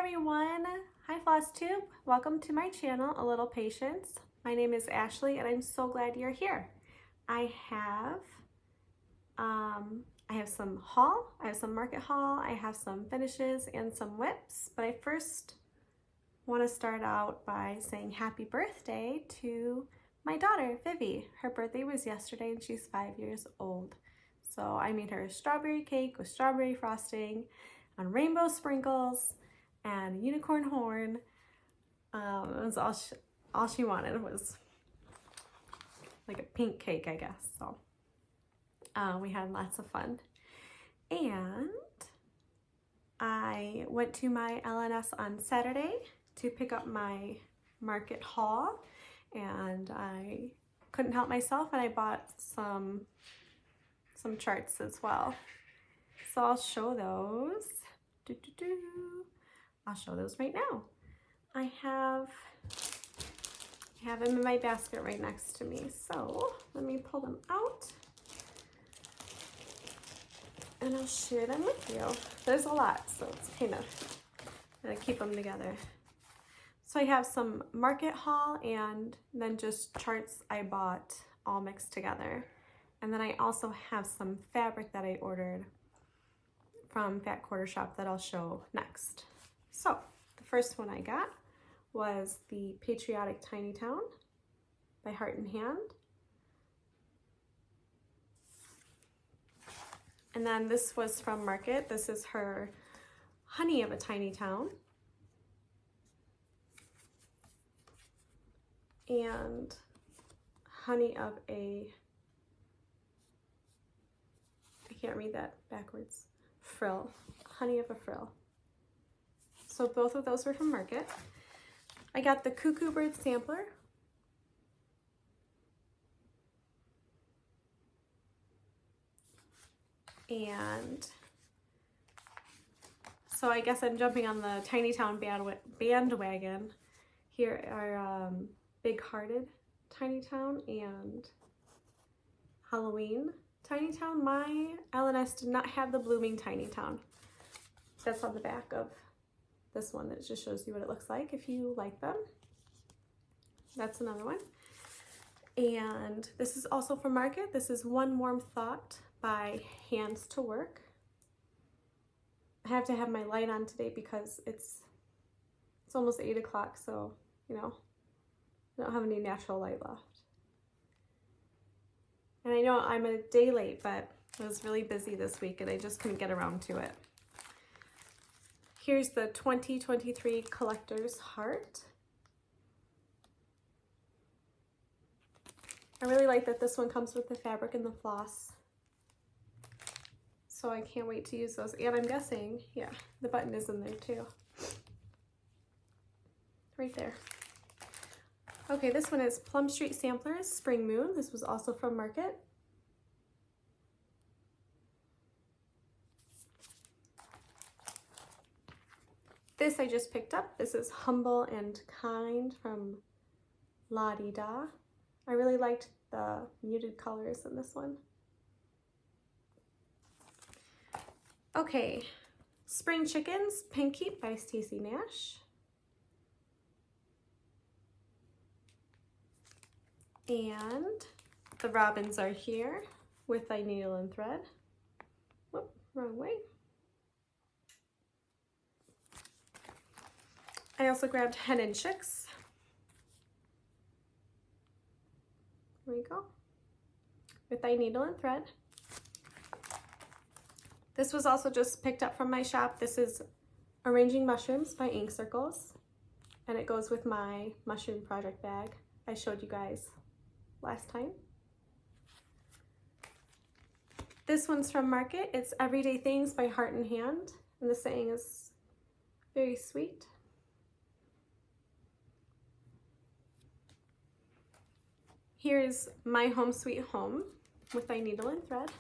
everyone! Hi Flosstube! Welcome to my channel, A Little Patience. My name is Ashley and I'm so glad you're here. I have some haul, I have some market haul, I have some finishes and some whips, but I first want to start out by saying happy birthday to my daughter, Vivi. Her birthday was yesterday and she's 5 years old. So I made her a strawberry cake with strawberry frosting and rainbow sprinkles and a unicorn horn. It was all she wanted was like a pink cake, I guess. So we had lots of fun. And I went to my LNS on Saturday to pick up my market haul, and I couldn't help myself and I bought some charts as well. So I'll show those. I'll show those right now. I have them in my basket right next to me. So let me pull them out and I'll share them with you. There's a lot, so it's kind of gonna keep them together. So I have some market haul and then just charts I bought all mixed together. And then I also have some fabric that I ordered from Fat Quarter Shop that I'll show next. So the first one I got was the Patriotic Tiny Town by Heart and Hand. And then this was from Market. This is her Honey of a Tiny Town. And Honey of a, I can't read that backwards, frill, Honey of a Frill. So both of those were from Market. I got the Cuckoo Bird sampler. And so I guess I'm jumping on the Tiny Town bandwagon. Here are Big Hearted Tiny Town and Halloween Tiny Town. My LNS did not have the Blooming Tiny Town. That's on the back of this one. That just shows you what it looks like if you like them. That's another one. And this is also from Market. This is One Warm Thought by Hands to Work. I have to have my light on today because it's almost 8 o'clock, so you know, I don't have any natural light left. And I know I'm a day late, but I was really busy this week and I just couldn't get around to it. Here's the 2023 Collector's Heart. I really like that this one comes with the fabric and the floss. So I can't wait to use those. And I'm guessing, yeah, the button is in there too. Right there. Okay, this one is Plum Street Samplers Spring Moon. This was also from Market. This I just picked up. This is Humble and Kind from La Di Da. I really liked the muted colors in this one. Okay, Spring Chickens, Pink Keep by Stacey Nash. And the Robins Are Here with Thy Needle and Thread. Whoop, wrong way. I also grabbed Hen and Chicks. There we go. With Thy Needle and Thread. This was also just picked up from my shop. This is Arranging Mushrooms by Ink Circles. And it goes with my mushroom project bag I showed you guys last time. This one's from Market. It's Everyday Things by Heart and Hand. And the saying is very sweet. Here's My Home Sweet Home with Thy Needle and Thread.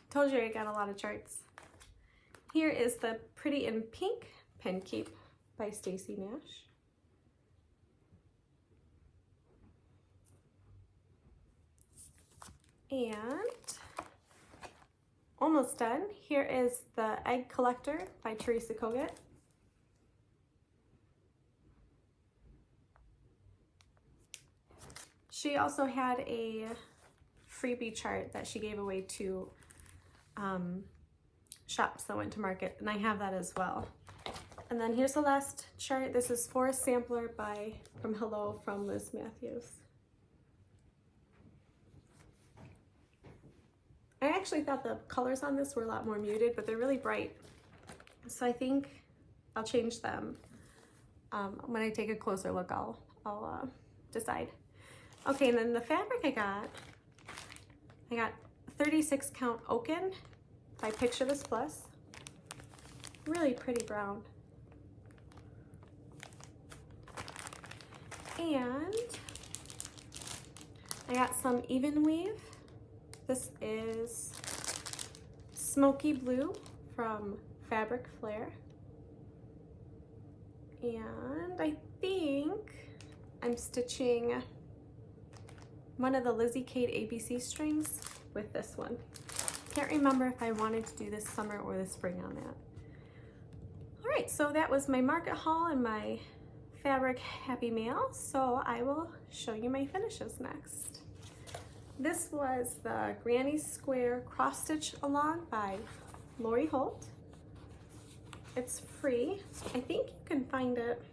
Told you I got a lot of charts. Here is the Pretty in Pink Pen Keep by Stacey Nash. And oh almost done. Here is the Egg Collector by Teresa Kogut. She also had a freebie chart that she gave away to shops that went to market, and I have that as well. And then here's the last chart. This is Forest Sampler from Hello from Liz Matthews. I actually thought the colors on this were a lot more muted, but they're really bright. So I think I'll change them. When I take a closer look, I'll decide. Okay, and then the fabric I got 36 count Oaken by Picture This Plus. Really pretty brown. And I got some Even Weave. This is Smoky Blue from Fabric Flare. And I think I'm stitching one of the Lizzie Kate ABC strings with this one. Can't remember if I wanted to do this summer or the spring on that. All right, so that was my market haul and my fabric happy mail. So I will show you my finishes next. This was the Granny Square Cross Stitch Along by Lori Holt. It's free. I think you can find it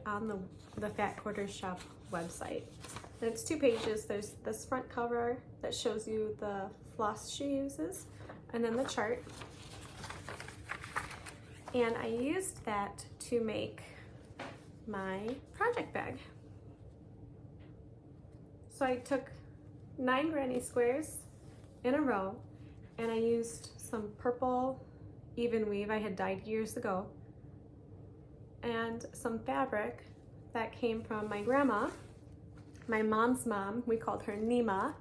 on the Fat Quarters Shop website. And it's 2 pages. There's this front cover that shows you the floss she uses, and then the chart. And I used that to make my project bag. So I took 9 granny squares in a row, and I used some purple Even Weave I had dyed years ago, and some fabric that came from my grandma, my mom's mom. We called her Nima,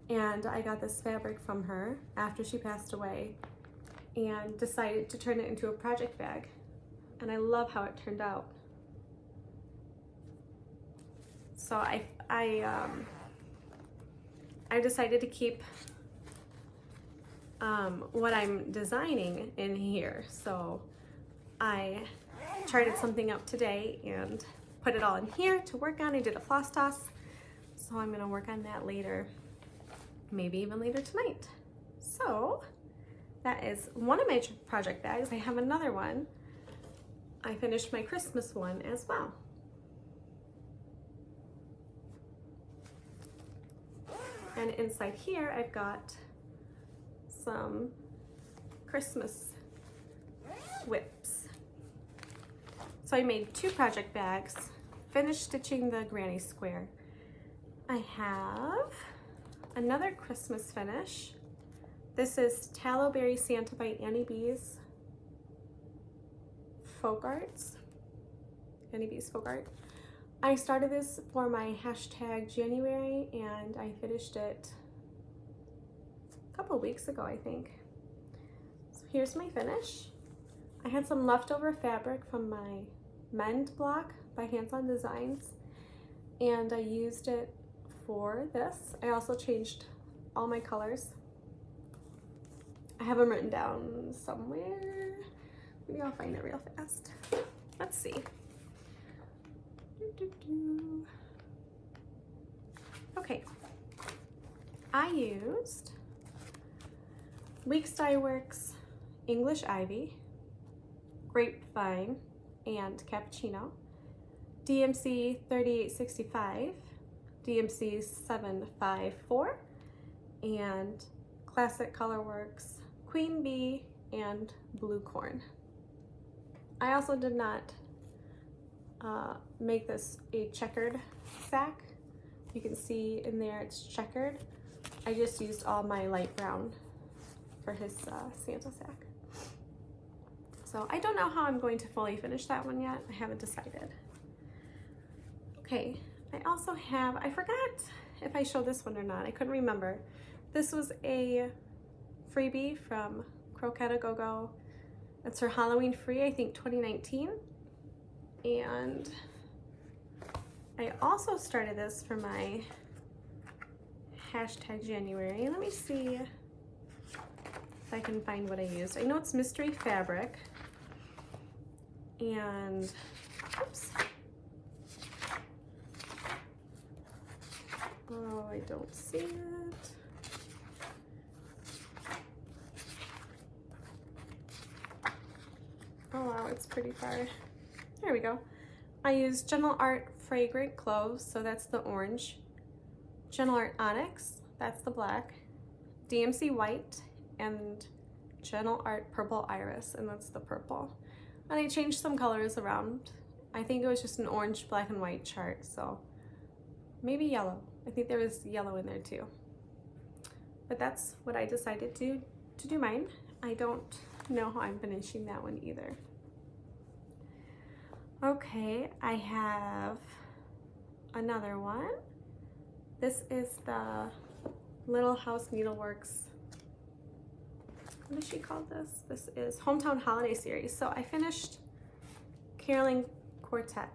and I got this fabric from her after she passed away and decided to turn it into a project bag, and I love how it turned out. So I decided to keep what I'm designing in here. So I charted something up today and put it all in here to work on. I did a floss toss, so I'm gonna work on that later, maybe even later tonight. So that is one of my project bags. I have another one. I finished my Christmas one as well. And inside here, I've got some Christmas whips. So I made 2 project bags, finished stitching the granny square. I have another Christmas finish. This is Tallowberry Santa by Annie B's Folk Arts. Annie B's Folk Art. I started this for my hashtag January, and I finished it a couple weeks ago, I think. So here's my finish. I had some leftover fabric from my Mend block by Hands On Designs, and I used it for this. I also changed all my colors. I have them written down somewhere. Maybe I'll find it real fast. Let's see. Okay, I used Weeks Dye Works English Ivy, Grapevine, and Cappuccino, DMC 3865, DMC 754, and Classic Colorworks Queen Bee and Blue Corn. I also did not make this a checkered sack. You can see in there it's checkered. I just used all my light brown for his Santa sack. So I don't know how I'm going to fully finish that one yet. I haven't decided. Okay, I also have, I forgot if I showed this one or not. I couldn't remember. This was a freebie from Croquette A Go Go. It's her Halloween free, I think 2019. And I also started this for my hashtag January. Let me see if I can find what I used. I know it's mystery fabric. And, oops. Oh, I don't see it. Oh wow, it's pretty far. There we go. I used Gentle Art Fragrant Cloves, so that's the orange. Gentle Art Onyx, that's the black. DMC White, and Gentle Art Purple Iris, and that's the purple. And I changed some colors around. I think it was just an orange, black, and white chart, so maybe yellow. I think there was yellow in there too. But that's what I decided to do mine. I don't know how I'm finishing that one either. Okay, I have another one. This is the Little House Needleworks. What does she call this? This is Hometown Holiday Series. So I finished Caroling Quartet.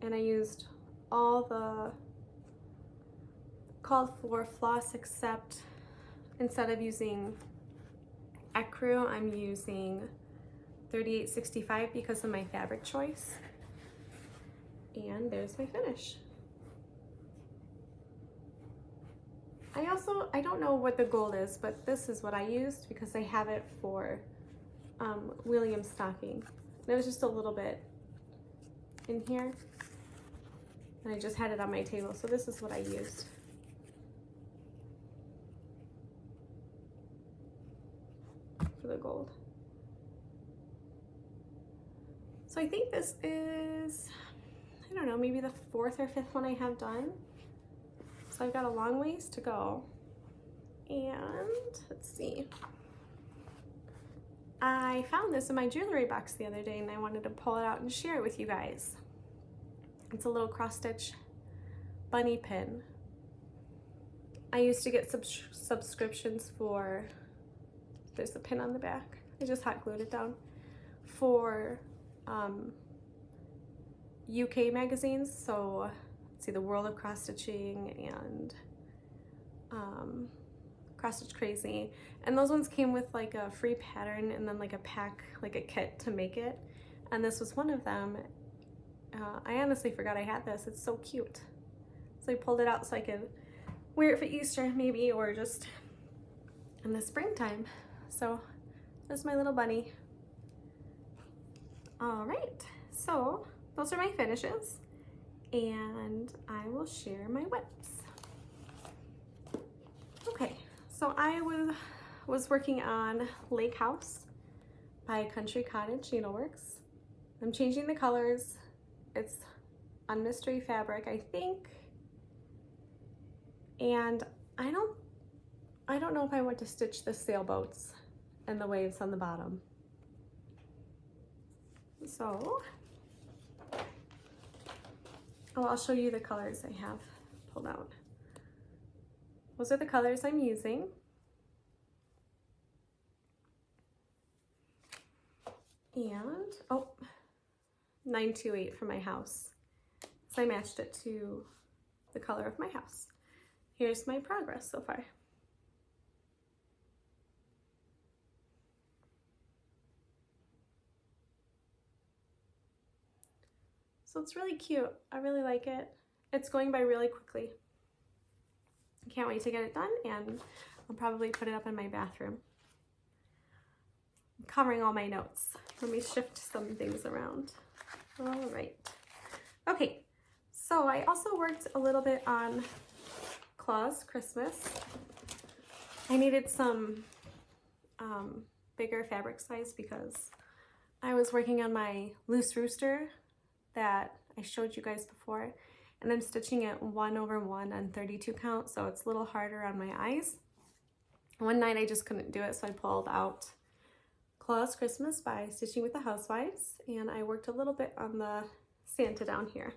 And I used all the called for floss, except instead of using ecru, I'm using 3865 because of my fabric choice. And there's my finish. I don't know what the gold is, but this is what I used because I have it for William's stocking. And it was just a little bit in here. And I just had it on my table, so this is what I used. For the gold. So I think this is, I don't know, maybe the 4th or 5th one I have done. So I've got a long ways to go. And let's see. I found this in my jewelry box the other day and I wanted to pull it out and share it with you guys. It's a little cross-stitch bunny pin. I used to get subscriptions for, there's a pin on the back. I just hot glued it down. For UK magazines, so let's see, The World of Cross Stitching and Cross Stitch Crazy, and those ones came with like a free pattern and then like a pack, like a kit to make it, and this was one of them. I honestly forgot I had this. It's so cute. So I pulled it out so I could wear it for Easter maybe, or just in the springtime. So there's my little bunny. All right, so those are my finishes, and I will share my whips. Okay, so I was working on Lake House by Country Cottage Needleworks. I'm changing the colors. It's on mystery fabric, I think, and I don't know if I want to stitch the sailboats and the waves on the bottom. So, I'll show you the colors I have pulled out. Those are the colors I'm using. And, oh, 928 for my house. So I matched it to the color of my house. Here's my progress so far. So it's really cute. I really like it. It's going by really quickly. I can't wait to get it done, and I'll probably put it up in my bathroom. I'm covering all my notes. Let me shift some things around. All right. Okay, so I also worked a little bit on Claus Christmas. I needed some bigger fabric size because I was working on my loose rooster that I showed you guys before, and I'm stitching it 1/1 on 32 count, so it's a little harder on my eyes. One night I just couldn't do it, so I pulled out Claus Christmas by Stitching with the Housewives, and I worked a little bit on the Santa down here.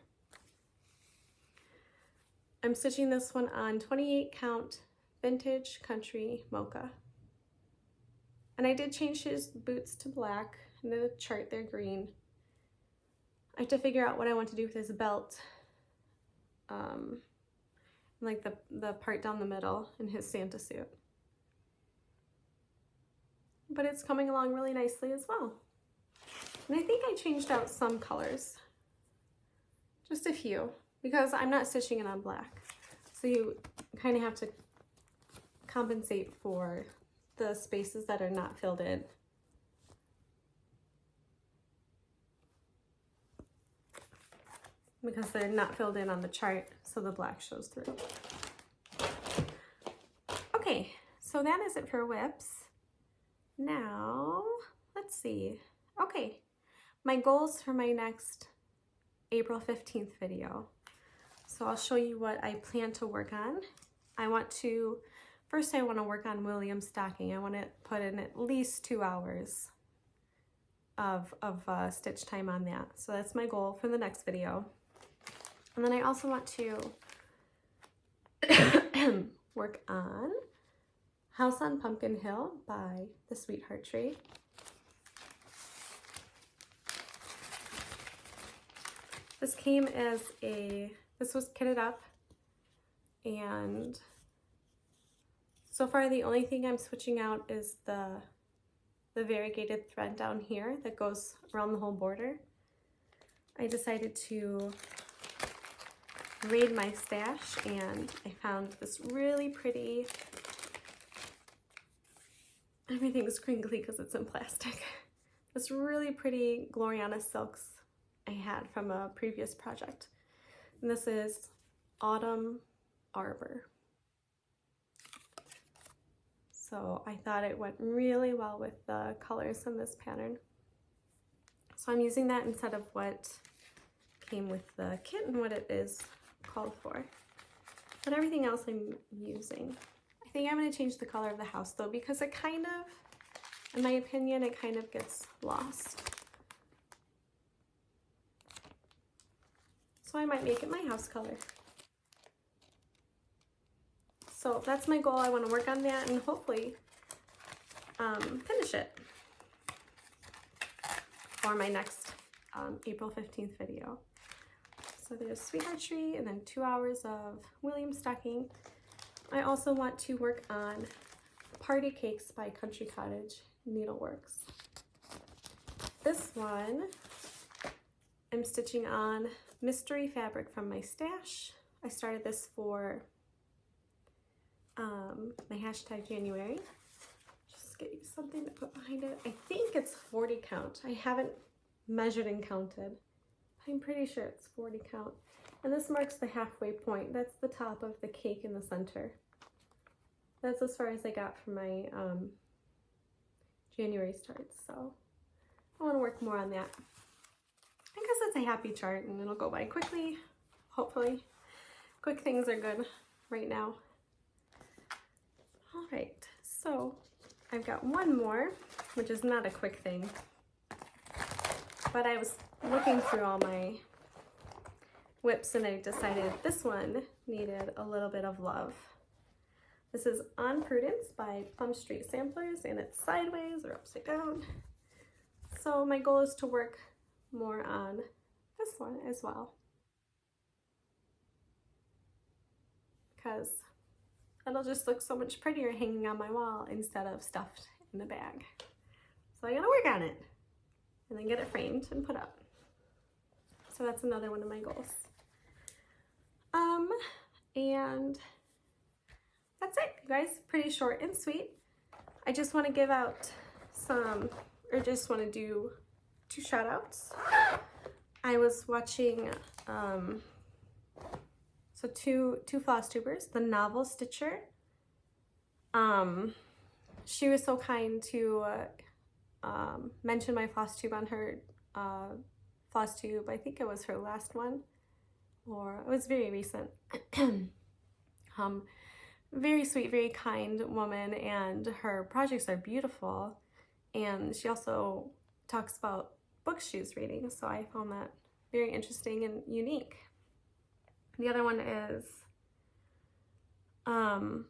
I'm stitching this one on 28 count Vintage Country Mocha. And I did change his boots to black, and the chart they're green. I have to figure out what I want to do with his belt. like the part down the middle in his Santa suit. But it's coming along really nicely as well. And I think I changed out some colors, just a few, because I'm not stitching it on black. So you kind of have to compensate for the spaces that are not filled in. Because they're not filled in on the chart, so the black shows through. Okay, so that is it for whips. Now, let's see. Okay, my goals for my next April 15th video. So I'll show you what I plan to work on. First I want to work on William stocking. I want to put in at least 2 hours of stitch time on that. So that's my goal for the next video. And then I also want to work on House on Pumpkin Hill by the Sweetheart Tree. This came as this was kitted up, and so far the only thing I'm switching out is the variegated thread down here that goes around the whole border. I decided to raid my stash, and I found this really pretty, everything's crinkly because it's in plastic, this really pretty Gloriana silks I had from a previous project. And this is Autumn Arbor. So I thought it went really well with the colors in this pattern. So I'm using that instead of what came with the kit and what it is called for. But everything else I'm using. I think I'm going to change the color of the house though, because it kind of, in my opinion, it kind of gets lost. So I might make it my house color. So that's my goal. I want to work on that and hopefully finish it for my next April 15th video. So there's Sweetheart Tree and then 2 hours of William stocking. I also want to work on Party Cakes by Country Cottage Needleworks. This one I'm stitching on mystery fabric from my stash. I started this for my hashtag January. Just get you something to put behind it. I think it's 40 count. I haven't measured and counted. I'm pretty sure it's 40 count. And this marks the halfway point. That's the top of the cake in the center. That's as far as I got for my January starts. So I want to work more on that. I guess it's a happy chart and it'll go by quickly, hopefully. Quick things are good right now. All right, so I've got one more, which is not a quick thing, but I was looking through all my whips and I decided this one needed a little bit of love. This is On Prudence by Plum Street Samplers, and it's sideways or upside down. So my goal is to work more on this one as well, because it'll just look so much prettier hanging on my wall instead of stuffed in a bag. So I gotta work on it and then get it framed and put up. So that's another one of my goals. And that's it, you guys. Pretty short and sweet. I just want to give out some, or just want to do 2 shout outs. I was watching so two Flosstubers, the novel stitcher. She was so kind to mention my Flosstube on her Flosstube. I think it was her last one, or it was very recent. Very sweet, very kind woman, and her projects are beautiful. And she also talks about books she's reading, so I found that very interesting and unique. The other one is a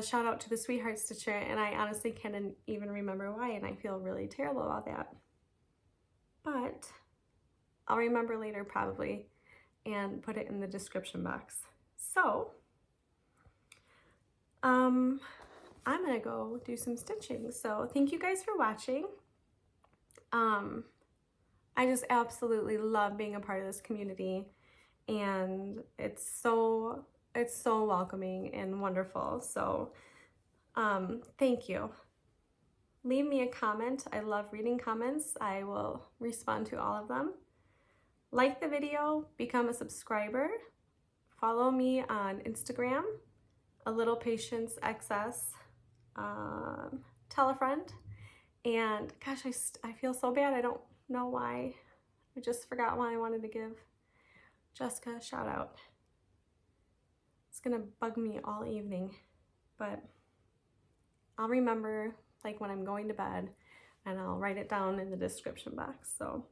shout out to the Sweetheart Stitcher, and I honestly can't even remember why, and I feel really terrible about that. But I'll remember later probably. and put it in the description box. So, I'm gonna go do some stitching. So thank you guys for watching. I just absolutely love being a part of this community, and it's so welcoming and wonderful. So thank you. Leave me a comment. I love reading comments. I will respond to all of them. Like the video, become a subscriber, follow me on Instagram, A Little Patience XS, tell a friend, and gosh, I feel so bad. I don't know why. I just forgot why I wanted to give Jessica a shout out. It's gonna bug me all evening, but I'll remember like when I'm going to bed, and I'll write it down in the description box. So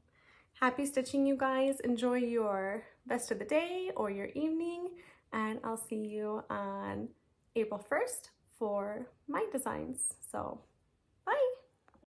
happy stitching, you guys. Enjoy your rest of the day or your evening, and I'll see you on April 1st for my designs. So